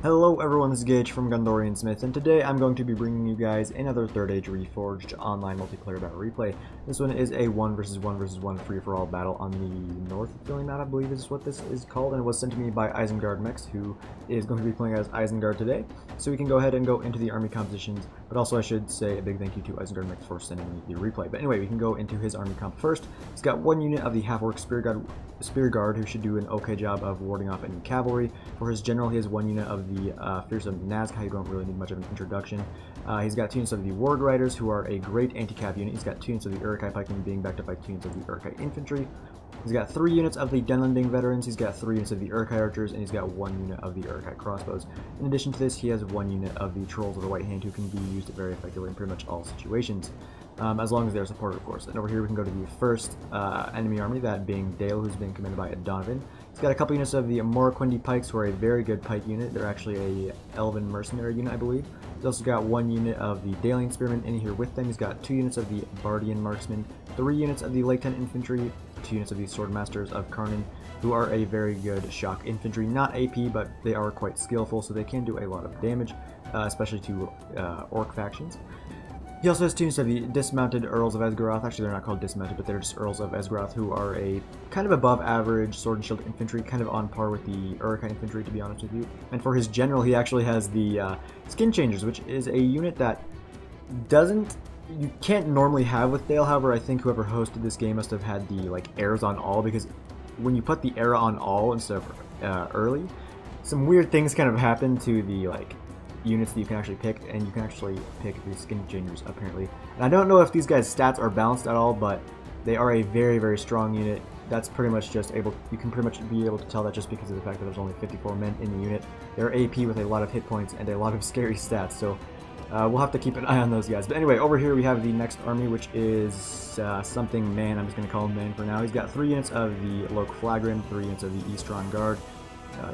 Hello everyone, this is Gage from Gondorian Smith, and today I'm going to be bringing you guys another Third Age Reforged online multiplayer battle replay. This one is a 1 versus 1 versus 1 free-for-all battle on the North Philly map, I believe is what this is called, and it was sent to me by Isengard Mechs, who is going to be playing as Isengard today. So we can go ahead and go into the army compositions, but also I should say a big thank you to Isengard Mechs for sending me the replay. But anyway, we can go into his army comp first. He's got one unit of the half-orc Spear Guard, who should do an okay job of warding off any cavalry. For his general, he has one unit of the fearsome Nazca, who don't really need much of an introduction. He's got 2 units of the Warg Riders, who are a great anti-cav unit. He's got 2 units of the Uruk-hai Pikemen, being backed up by 2 units of the Uruk-hai Infantry. He's got 3 units of the Denlanding Veterans, he's got 3 units of the Uruk-hai Archers, and he's got 1 unit of the Uruk-hai Crossbows. In addition to this, he has 1 unit of the Trolls of the White Hand, who can be used very effectively in pretty much all situations. As long as they're supported, of course. And over here we can go to the first enemy army, that being Dale, who's being commanded by Donovan. He's got a couple units of the Morroquindi Pikes, who are a very good pike unit. They're actually a Elven mercenary unit, I believe. He's also got 1 unit of the Dalian Spearmen in here with them. He's got 2 units of the Bardian Marksmen, 3 units of the Latent Infantry, 2 units of the Swordmasters of Karnan, who are a very good shock infantry. Not AP, but they are quite skillful, so they can do a lot of damage, especially to Orc factions. He also has 2 units of the dismounted Earls of Esgaroth. Actually, they're not called dismounted, but they're just Earls of Esgaroth, who are a kind of above average sword and shield infantry, kind of on par with the Uruk-hai infantry, to be honest with you. And for his general, he actually has the Skinchangers, which is a unit that you can't normally have with Dale. However, I think whoever hosted this game must have had the arrows on all, because when you put the arrow on all instead of early, some weird things kind of happen to the units that you can actually pick, and you can actually pick the Skinchangers apparently. And I don't know if these guys' stats are balanced at all, but they are a very, very strong unit. That's pretty much you can pretty much be able to tell that just because of the fact that there's only 54 men in the unit. They're AP with a lot of hit points and a lot of scary stats, so we'll have to keep an eye on those guys. But anyway, over here we have the next army, which is something Man. I'm just going to call him Man for now. He's got 3 units of the Loke Flagrin, 3 units of the Eastron Guard.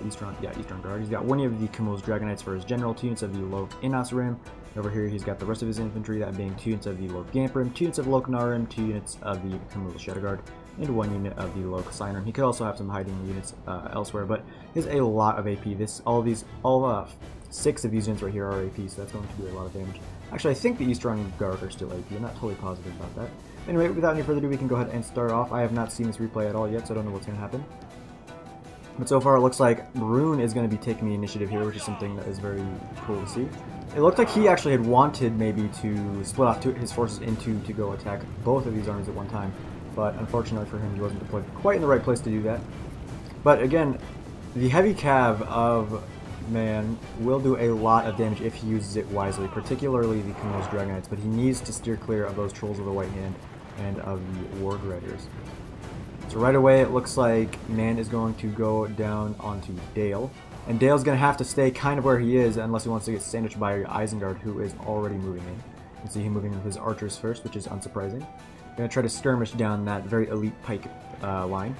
Eastron Guard. He's got 1 unit of the Kumul's Dragonites for his general, 2 units of the Loke Innos Rim. Over here he's got the rest of his infantry, that being 2 units of the Loke Gamprim, 2 units of Loke Narim, 2 units of the Kumul Shadow Guard, and 1 unit of the Loke Signor. He could also have some hiding units elsewhere, but he has a lot of AP. All 6 of these units right here are AP, so that's going to do a lot of damage. Actually, I think the Eastron Guard are still AP. I'm not totally positive about that. Anyway, without any further ado, we can go ahead and start off. I have not seen this replay at all yet, so I don't know what's going to happen. But so far it looks like Rhun is going to be taking the initiative here, which is something that is very cool to see. It looked like he actually had wanted maybe to split off his forces into to go attack both of these armies at one time, but unfortunately for him he wasn't deployed quite in the right place to do that. But again, the heavy cav of Man will do a lot of damage if he uses it wisely, particularly the Kumul's Dragonites, but he needs to steer clear of those Trolls of the White Hand and of the Warg Riders. So right away it looks like Man is going to go down onto Dale, and Dale's going to have to stay kind of where he is unless he wants to get sandwiched by Isengard, who is already moving in. You can see him moving with his archers first, which is unsurprising. Going to try to skirmish down that very elite pike line.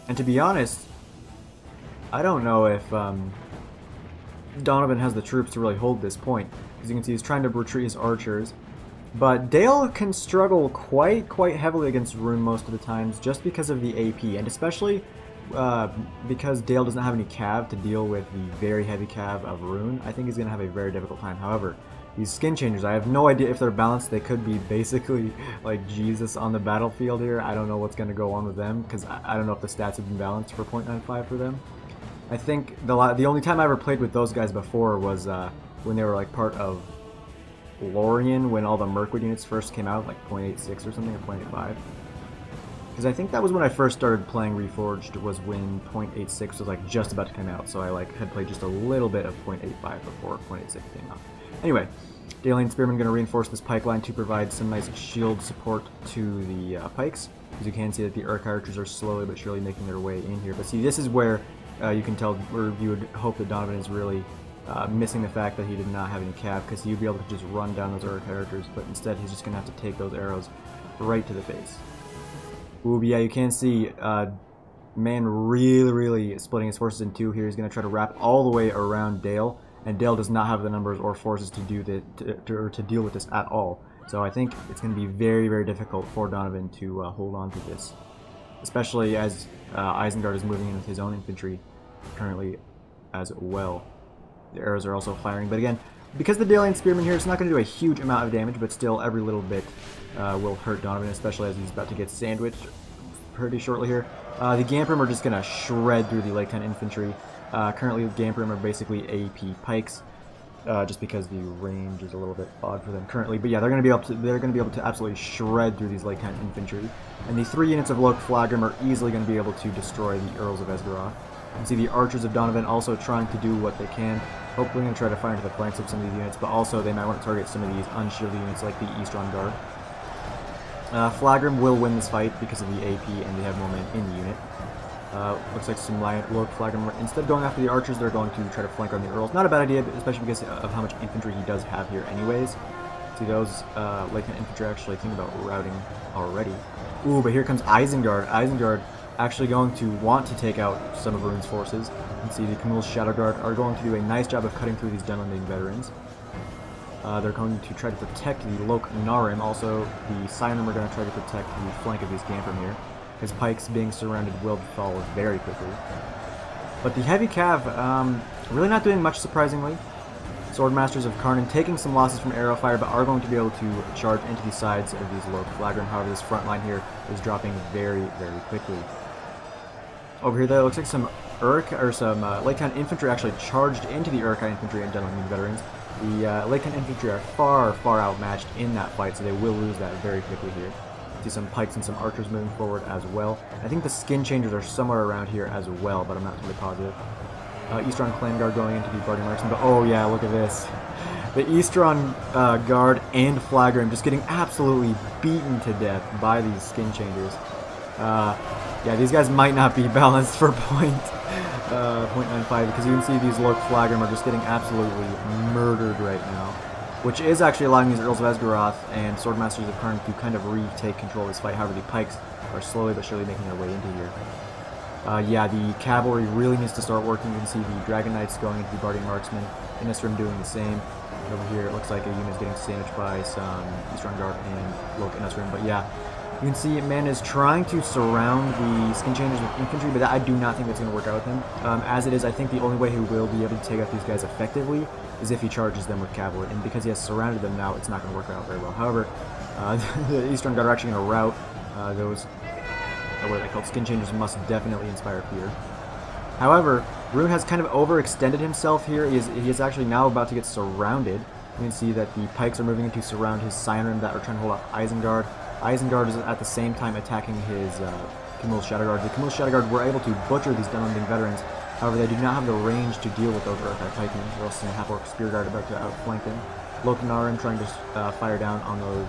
And to be honest, I don't know if Donovan has the troops to really hold this point. As you can see, he's trying to retreat his archers. But Dale can struggle quite heavily against Rhun most of the times just because of the AP, and especially because Dale doesn't have any cav to deal with the very heavy cav of Rhun. I think he's going to have a very difficult time. However, these Skinchangers, I have no idea if they're balanced. They could be basically like Jesus on the battlefield here. I don't know what's going to go on with them, because I don't know if the stats have been balanced for 0.95 for them. I think the only time I ever played with those guys before was when they were part of Lorien, when all the Mirkwood units first came out, 0.86 or something, or 0.85. Because I think that was when I first started playing Reforged, was when 0.86 was just about to come out, so I had played just a little bit of 0.85 before 0.86 came out. Anyway, Dalian Spearmen going to reinforce this pike line to provide some nice shield support to the pikes. As you can see that the Uruk-hai Archers are slowly but surely making their way in here. But see, this is where you can tell, where you would hope that Donovan is really missing the fact that he did not have any cav, because he'd be able to just run down those Uruk-hai Archers, but instead he's just going to have to take those arrows right to the face. Ooh, but yeah, you can see Man really splitting his forces in two here. He's going to try to wrap all the way around Dale, and Dale does not have the numbers or forces to do to deal with this at all. So I think it's going to be very difficult for Donovan to hold on to this, especially as Isengard is moving in with his own infantry. currently as well. The arrows are also firing, but again, because the Dalian Spearman here, it's not going to do a huge amount of damage, but still every little bit will hurt Donovan, especially as he's about to get sandwiched pretty shortly here. The Gamprim are just going to shred through the Lake 10 infantry. Currently, the Gamprim are basically AP pikes, just because the range is a little bit odd for them currently. But yeah, they're going to be able to absolutely shred through these Lake 10 infantry. And the 3 units of Loke Flagrim are easily going to be able to destroy the Earls of Esgaroth. You can see the Archers of Donovan also trying to do what they can. Hopefully going to try to fire into the flanks of some of these units, but also they might want to target some of these unshielded units like the Eastron Guard. Flagrim will win this fight because of the AP and they have more men in the unit. Looks like some Loke Flagrim, instead of going after the Archers, they're going to try to flank on the Earls. Not a bad idea, especially because of how much infantry he does have here anyways. See, those Lake infantry actually thinking about routing already. Ooh, but here comes Isengard. Isengard actually going to want to take out some of Rhun's forces. You can see the Camille's Shadow Guard are going to do a nice job of cutting through these Dunlanding veterans. They're going to try to protect the Loke Narim. Also, the Cyanum are going to try to protect the flank of these Gamprim here. His pikes being surrounded will fall very quickly. But the Heavy Cav, really not doing much surprisingly. Swordmasters of Karnan taking some losses from arrow fire, but are going to be able to charge into the sides of these Loke Flagrim. However, this front line here is dropping very, very quickly. Over here, though, it looks like some Lake 10 infantry actually charged into the Uruk-hai infantry and Dunlanding veterans. The Lake 10 infantry are far, far outmatched in that fight, so they will lose that very quickly here. See some pikes and some archers moving forward as well. I think the Skin Changers are somewhere around here as well, but I'm not totally positive. Eastron Clan Guard going into the Bardi Marksman, but oh yeah, look at this. The Eastron Guard and Flagrim just getting absolutely beaten to death by these Skin Changers. Yeah, these guys might not be balanced for .95 because you can see these Loke Flagrim are just getting absolutely murdered right now, which is actually allowing these Earls of Esgaroth and Swordmasters of Karn to kind of retake control of this fight. However, the pikes are slowly but surely making their way into here. Yeah, the cavalry really needs to start working. You can see the Dragon Knights going into the Bardi Marksmen, Innisrim doing the same. Over here, it looks like a unit is getting sandwiched by some Eastron Guard and Loke Innisrim, but yeah. You can see Man is trying to surround the Skin Changers with infantry, but I do not think that's going to work out with him. As it is, I think the only way he will be able to take out these guys effectively is if he charges them with cavalry, and because he has surrounded them now, it's not going to work out very well. However, the Eastern Guard are actually going to rout those, what are they called? Skin Changers must definitely inspire fear. However, Rhun has kind of overextended himself here. He is actually now about to get surrounded. You can see that the pikes are moving in to surround his Cyanrim that are trying to hold off Isengard. Isengard is at the same time attacking his Camille's Shadow Guard. The Camille's Shadow Guard were able to butcher these Dunlanding veterans. However, they do not have the range to deal with those Uruk-hai pikemen. They're also a half-orc Spear Guard about to outflank them. Loke Narim trying to fire down on those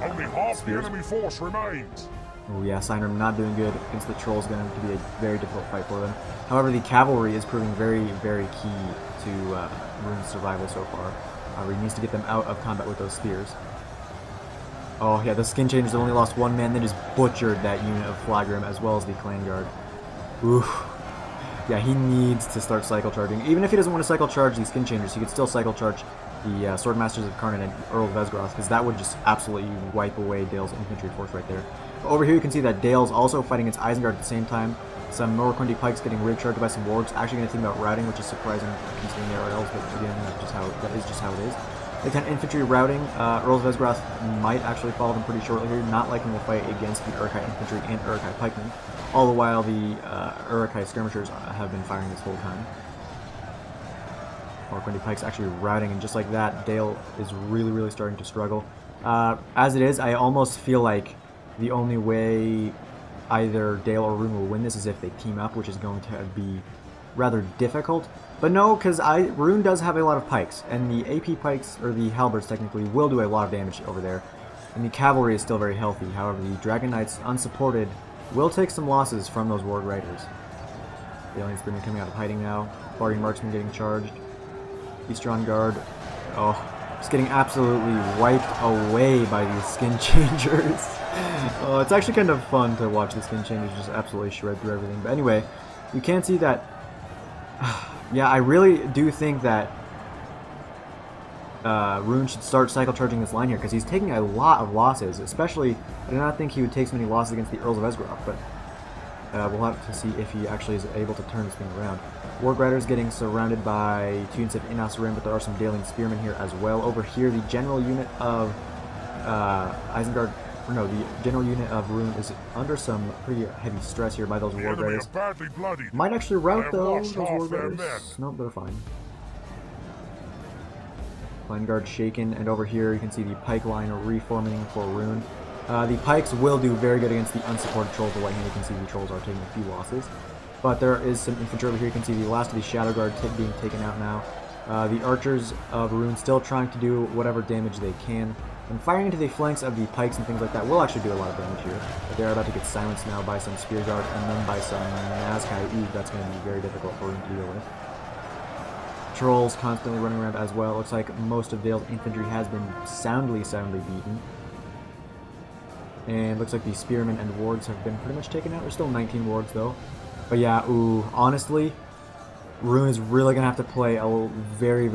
Only half spears. the enemy force remains. Oh yeah, Cyanrim not doing good against the Trolls, going to be a very difficult fight for them. However, the cavalry is proving very, very key to Rhun's survival so far. However, he needs to get them out of combat with those spears. Oh yeah, the Skin Changers only lost one man, they just butchered that unit of Flagrim as well as the Clan Guard. Oof. Yeah, he needs to start cycle charging. Even if he doesn't want to cycle charge the Skin Changers, he could still cycle charge the Swordmasters of Karnan and Earl of Esgaroth, because that would just absolutely wipe away Dale's infantry force right there. But over here you can see that Dale's also fighting against Isengard at the same time. Some Norquindi pikes getting rig charged by some wargs. Actually going to think about routing, which is surprising considering there are elves, but again, that is just how it is. They kind of infantry routing. Earls of Esgaroth might actually follow them pretty shortly here, not liking the fight against the Uruk-hai infantry and Uruk-hai pikemen. All the while, the Uruk-hai skirmishers have been firing this whole time. Norquindi pikes actually routing, and just like that, Dale is really, really starting to struggle. As it is, I almost feel like the only way either Dale or Rhun will win this is if they team up, which is going to be rather difficult. But no, because Rhun does have a lot of pikes, and the AP pikes, or the halberds technically, will do a lot of damage over there. And the cavalry is still very healthy. However, the Dragon Knights, unsupported, will take some losses from those Warg Riders. The Alien Spearmen coming out of hiding now. Bardi Marksman getting charged. Eastron Guard, just getting absolutely wiped away by these Skin Changers. It's actually kind of fun to watch the Skin Changers just absolutely shred through everything. But anyway, you can see that. Yeah, I really do think that Rhun should start cycle charging this line here, because he's taking a lot of losses. Especially, I do not think he would take so many losses against the Earls of Esgaroth, but We'll have to see if he actually is able to turn this thing around. Warg Rider's getting surrounded by 2 units of Inas Rim, but there are some Daling Spearmen here as well. Over here, the general unit of Isengard, or no, the general unit of Rhun is under some pretty heavy stress here by those Warg Riders. Might actually rout those Warg Riders. Nope, they're fine. Line guard shaken, and over here you can see the pike line reforming for Rhun. The pikes will do very good against the unsupported trolls. The right hand, you can see the trolls are taking a few losses. But there is some infantry over here. You can see the last of the Shadow Guard being taken out now. The archers of Rhun still trying to do whatever damage they can. And firing into the flanks of the pikes and things like that will actually do a lot of damage here. But they're about to get silenced now by some Spear Guard and then by some Nazkai. Ooh, that's going to be very difficult for Rhun to deal with. Trolls constantly running around as well. Looks like most of Dale's infantry has been soundly beaten. And looks like the Spearmen and Wards have been pretty much taken out. There's still 19 Wards though. But yeah, ooh, honestly, Rhun is really going to have to play a very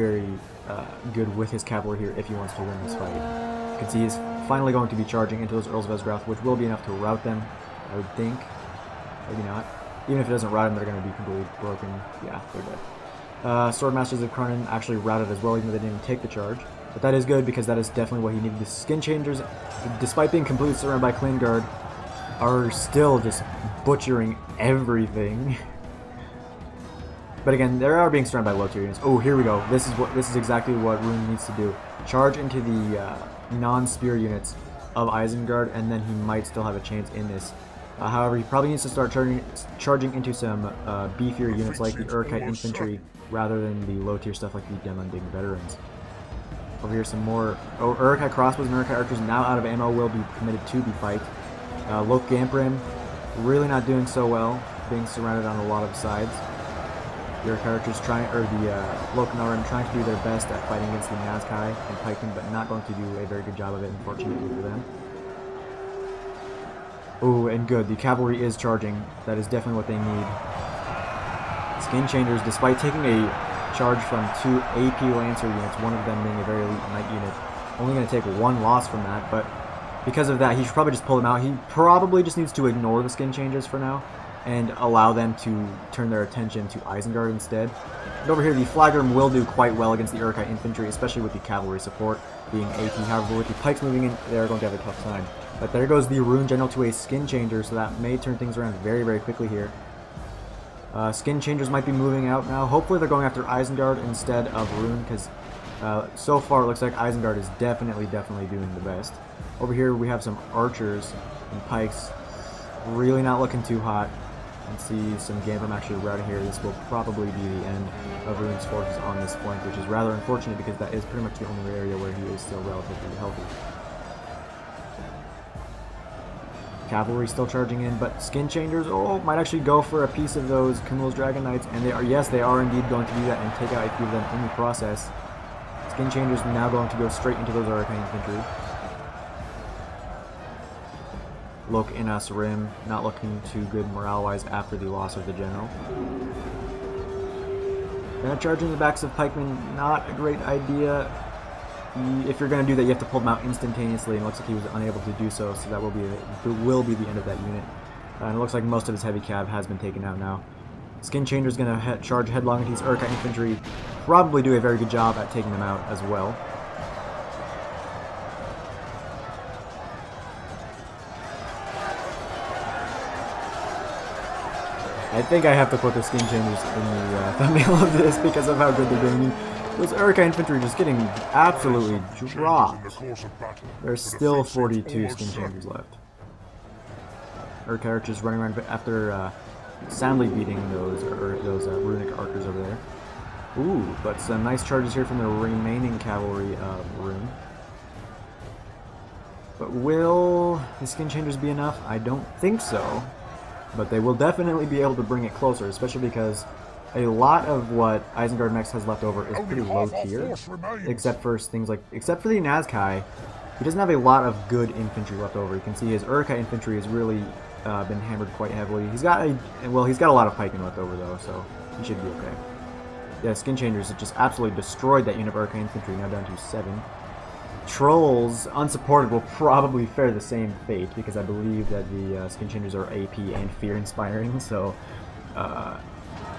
good with his cavalry here if he wants to win this fight. You can see he's finally going to be charging into those Earls of Esgrath, which will be enough to rout them, I would think. Maybe not. Even if it doesn't rout them, they're going to be completely broken. Yeah, they're dead. Swordmasters of Cronin actually routed as well, even though they didn't take the charge. But that is good, because that is definitely what he needed. The Skin Changers, despite being completely surrounded by Clean Guard, are still just butchering everything. But again, they are being surrounded by low tier units. Oh, here we go. This is exactly what Rhun needs to do. Charge into the non-spear units of Isengard, and then he might still have a chance in this. However, he probably needs to start charging into some beefier units like the Uruk-hai infantry, rather than the low tier stuff like the Demanding veterans. Over here, some more Uruk-hai crossbows and Uruk-hai archers now out of ammo will be committed to the fight. Lok Gamprim really not doing so well, being surrounded on a lot of sides. The Uruk-hai archers trying, or the Lok Narim trying to do their best at fighting against the Nazkai and pikemen, but not going to do a very good job of it, unfortunately for them. Oh, and good. The cavalry is charging. That is definitely what they need. Skin Changers, despite taking a charge from 2 AP Lancer units, one of them being a very elite knight unit, only going to take 1 loss from that, but because of that, he should probably just pull them out. He probably just needs to ignore the Skin Changers for now and allow them to turn their attention to Isengard instead. And over here, the Flagrim will do quite well against the Uruk-hai infantry, especially with the cavalry support being AP. However, with the pikes moving in, they're going to have a tough time. But there goes the Rune General to a Skin Changer, so that may turn things around very quickly here. Skin Changers might be moving out now. Hopefully they're going after Isengard instead of Rune, because so far it looks like Isengard is definitely doing the best. Over here we have some archers and pikes, really not looking too hot. And see some Gamprim actually routing here. This will probably be the end of Rune's forces on this flank, which is rather unfortunate because that is pretty much the only area where he is still relatively healthy. Cavalry still charging in, but Skin Changers, might actually go for a piece of those Kumul's Dragon Knights, and yes, they are indeed going to do that and take out a few of them in the process. Skin Changers now going to go straight into those Uruk-hai infantry. Lok Inas Rim, not looking too good morale-wise after the loss of the general. Gonna charge in the backs of pikemen, not a great idea. If you're going to do that, you have to pull them out instantaneously, and it looks like he was unable to do so, so that will be the end of that unit. And it looks like most of his heavy cav has been taken out now. Skin Changer's going to charge headlong into his Uruk-hai infantry, probably do a very good job at taking them out as well. I think I have to put the Skin Changers in the thumbnail of this because of how good they're doing. Those Uruk-hai infantry just getting absolutely dropped. There's still 42 Skin Changers left. Uruk-hai archers running around after soundly beating those runic archers over there. Ooh, but some nice charges here from the remaining cavalry of Rune. But will the Skin Changers be enough? I don't think so. But they will definitely be able to bring it closer, especially because a lot of what Isengard Mex has left over is pretty low tier, except for the Nazkai. He doesn't have a lot of good infantry left over. You can see his Uruk-hai infantry has really been hammered quite heavily. He's got a lot of pikemen left over though, so he should be okay. Yeah, Skin Changers have just absolutely destroyed that unit of Uruk-hai infantry, now down to 7. Trolls, unsupported, will probably fare the same fate, because I believe that the Skin Changers are AP and fear-inspiring, so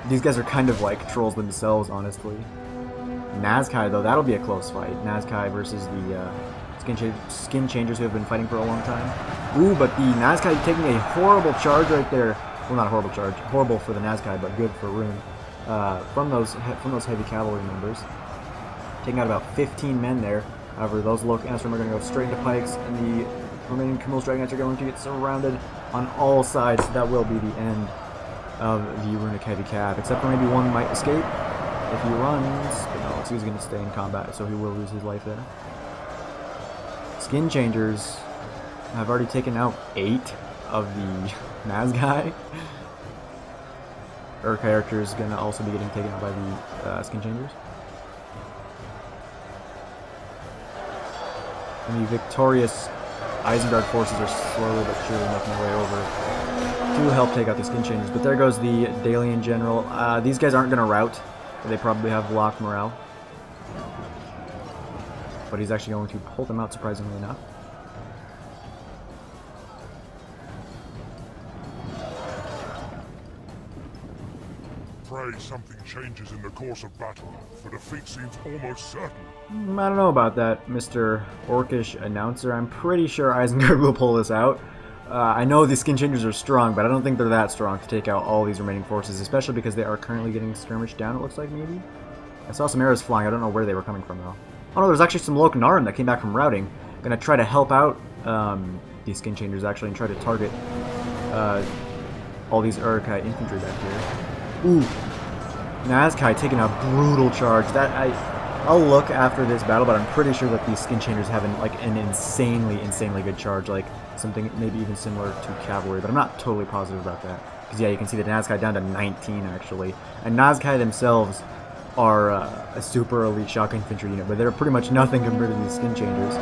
these guys are kind of like trolls themselves, honestly. Nazkai, though, that'll be a close fight. Nazkai versus the Skin Changers who have been fighting for a long time. Ooh, but the Nazkai taking a horrible charge right there. Well, not a horrible charge. Horrible for the Nazkai, but good for Rhun. From those heavy cavalry members. Taking out about 15 men there. However, those low cannons are going to go straight into pikes, and the remaining Camille's Dragon Knights are going to get surrounded on all sides. So that will be the end of the Runic Heavy Cav, except for maybe one might escape if he runs. But no, he's going to stay in combat, so he will lose his life there. Skin Changers have already taken out 8 of the Nazgai. Our character is going to also be getting taken out by the Skin Changers. And the victorious Isengard forces are slowly but surely making their way over to help take out the Skin Changers. But there goes the Dalian General. These guys aren't going to rout. They probably have locked morale. But he's actually going to pull them out, surprisingly enough. Pray something changes in the course of battle, for defeat seems almost certain. I don't know about that, Mr. Orcish announcer. I'm pretty sure Isengard will pull this out. I know the Skin Changers are strong, but I don't think they're that strong to take out all these remaining forces, especially because they are currently getting skirmished down, it looks like, maybe? I saw some arrows flying. I don't know where they were coming from, though. Oh no, there's actually some Lokanaran that came back from routing. Gonna try to help out these Skin Changers, actually, and try to target all these Uruk-hai infantry back here. Ooh! Nazkai taking a brutal charge. I'll look after this battle, but I'm pretty sure that these Skin Changers have an insanely good charge, like something maybe even similar to cavalry, but I'm not totally positive about that. Because yeah, you can see the Nazkai down to 19 actually, and Nazkai themselves are a super elite shock infantry unit, but they're pretty much nothing compared to these Skin Changers.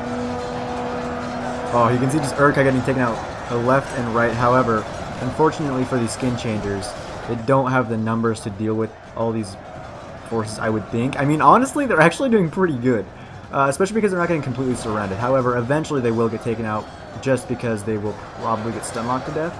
Oh, you can see just Uruk-hai getting taken out left and right. However, unfortunately for these Skin Changers, they don't have the numbers to deal with all these forces, I would think. I mean, honestly, they're actually doing pretty good, especially because they're not getting completely surrounded. However, eventually they will get taken out just because they will probably get stun locked to death.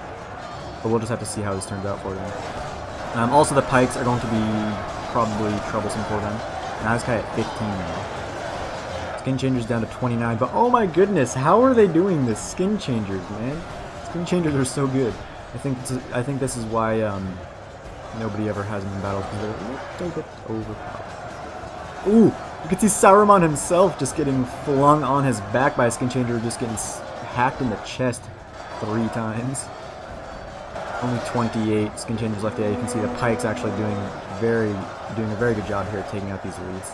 But we'll just have to see how this turns out for them. Also, the pikes are going to be probably troublesome for them. Nazkai at 15 now. Skin Changers down to 29, but oh my goodness, how are they doing this? Skin Changers, man. Skin Changers are so good. I think this is why nobody ever has them in battles, because they're a little bit overpowered. Ooh! You can see Saruman himself just getting flung on his back by a Skin Changer, just getting hacked in the chest 3 times. Only 28 Skin Changers left. Yeah, you can see the pikes actually doing a very good job here at taking out these elites.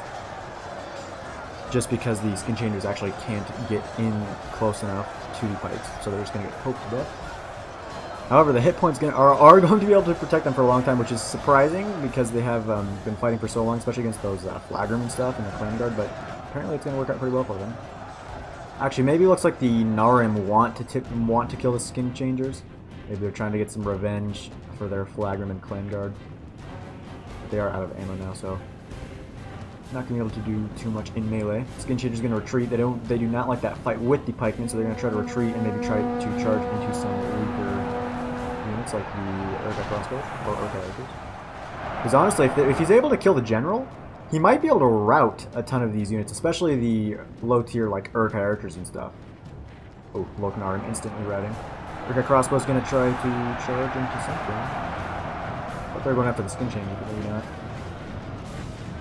Just because the Skin Changers actually can't get in close enough to the pikes, so they're just going to get poked to death. However, the hit points are going to be able to protect them for a long time, which is surprising because they have been fighting for so long, especially against those Flagrim and stuff and the Clan Guard, but apparently it's going to work out pretty well for them. Actually, maybe it looks like the Narim want to kill the Skin Changers. Maybe they're trying to get some revenge for their Flagrim and Clan Guard. But they are out of ammo now, so not going to be able to do too much in melee. Skin Changers going to retreat. They do not like that fight with the pikemen, so they're going to try to retreat and maybe try to charge into some weaker units like the Uruk-hai crossbow or Uruk-hai archers. Because honestly, if he's able to kill the general, he might be able to rout a ton of these units, especially the low tier like Uruk-hai archers and stuff. Oh, Lokanaran instantly routing. Uruk-hai crossbow is going to try to charge into something. But they're going after the Skin Changer, but maybe not.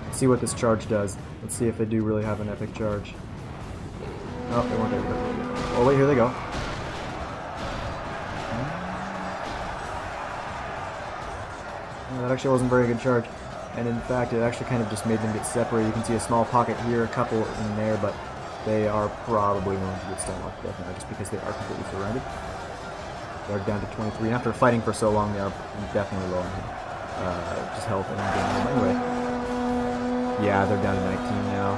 Let's see what this charge does. Let's see if they do really have an epic charge. Oh, they weren't there. Oh wait, here they go. That actually wasn't a very good charge, and in fact it actually kind of just made them get separated. You can see a small pocket here, a couple in there, but they are probably going to get stun locked to death now just because they are completely surrounded. They're down to 23, and after fighting for so long they are definitely low on just health and damage. Anyway, yeah, they're down to 19 now.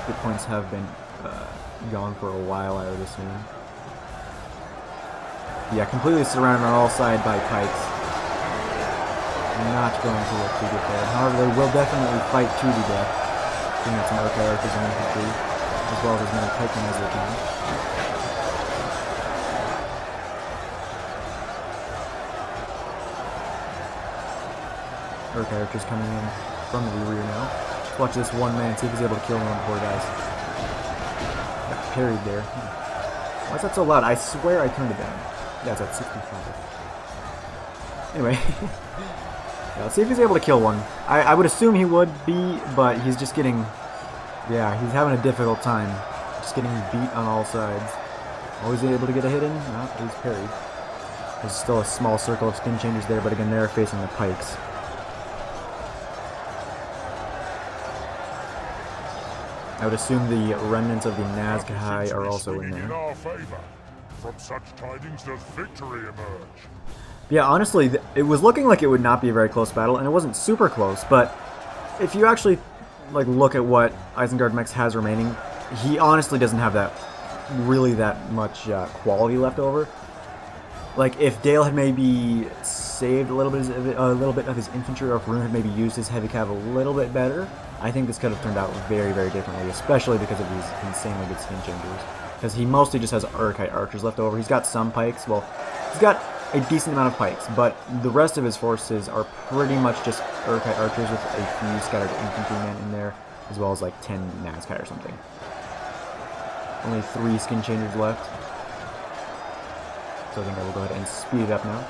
Hit points have been gone for a while, I would assume. Yeah, completely surrounded on all sides by pikes. Not going to look too good there. However, they will definitely fight to the death. Bring out some archer archers and infantry, as well as many pikemen as they can. Archer archers coming in from the rear now. Let's watch this one man, see if he's able to kill one of the poor guys. Got parried there. Why is that so loud? I swear I turned it down. Yeah, it's at 65. Anyway. Yeah, let's see if he's able to kill one. I would assume he would be, but he's just getting... Yeah, he's having a difficult time. Just getting beat on all sides. Always able to get a hit in? No, he's parried. There's still a small circle of skin changers there, but again, they're facing the pikes. I would assume the remnants of the Nazgûl are also in there. In our favor. From such tidings does victory emerge. Yeah, honestly, it was looking like it would not be a very close battle, and it wasn't super close, but if you actually look at what Isengard Mechs has remaining, he honestly doesn't have that much quality left over. Like, if Dale had maybe saved a little bit of his infantry, or if Rhun had maybe used his heavy cav a little bit better, I think this could have turned out very, very differently, especially because of these insanely good skin changers. Because he mostly just has Uruk-hai archers left over. He's got some pikes. Well, he's got a decent amount of pikes, but the rest of his forces are pretty much just Uruk-hai archers with a few scattered infantrymen in there, as well as like 10 Nazgûl or something. Only 3 skin changers left. So I think I will go ahead and speed it up now.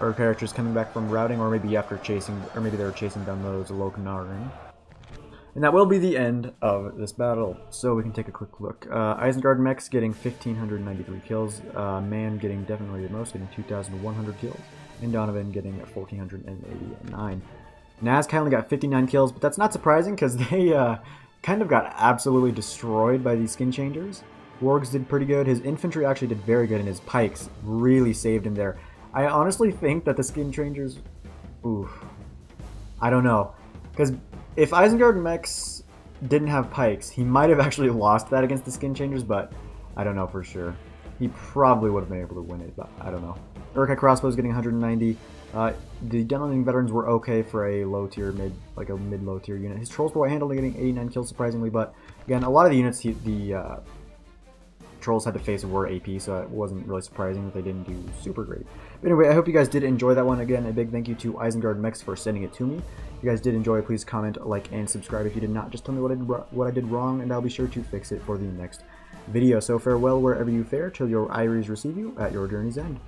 Uruk-hai archers coming back from routing, or maybe after chasing, or maybe they were chasing down those Loknarin. And that will be the end of this battle. So we can take a quick look. Isengard Mechs getting 1,593 kills. Man getting definitely the most, getting 2,100 kills. And Donovan getting 1,489. Nazgûl only got 59 kills, but that's not surprising because they kind of got absolutely destroyed by these skin changers. Wargs did pretty good. His infantry actually did very good, and his pikes really saved him there. I honestly think that the skin changers... Oof. I don't know. Because if Isengard Mechs didn't have pikes, he might have actually lost that against the skin changers, but I don't know for sure. He probably would have been able to win it, but I don't know. Uruk-hai crossbows getting 190. The Denling veterans were okay for a low tier, like a mid-low tier unit. His trolls were handled getting 89 kills surprisingly, but again, a lot of the units the trolls had to face were AP, so it wasn't really surprising that they didn't do super great. But anyway, I hope you guys did enjoy that one. Again, a big thank you to Isengard Mechs for sending it to me. If you guys did enjoy, please comment, like, and subscribe. If you did not, just tell me what I did wrong, and I'll be sure to fix it for the next video. So farewell wherever you fare, till your eyries receive you at your journey's end.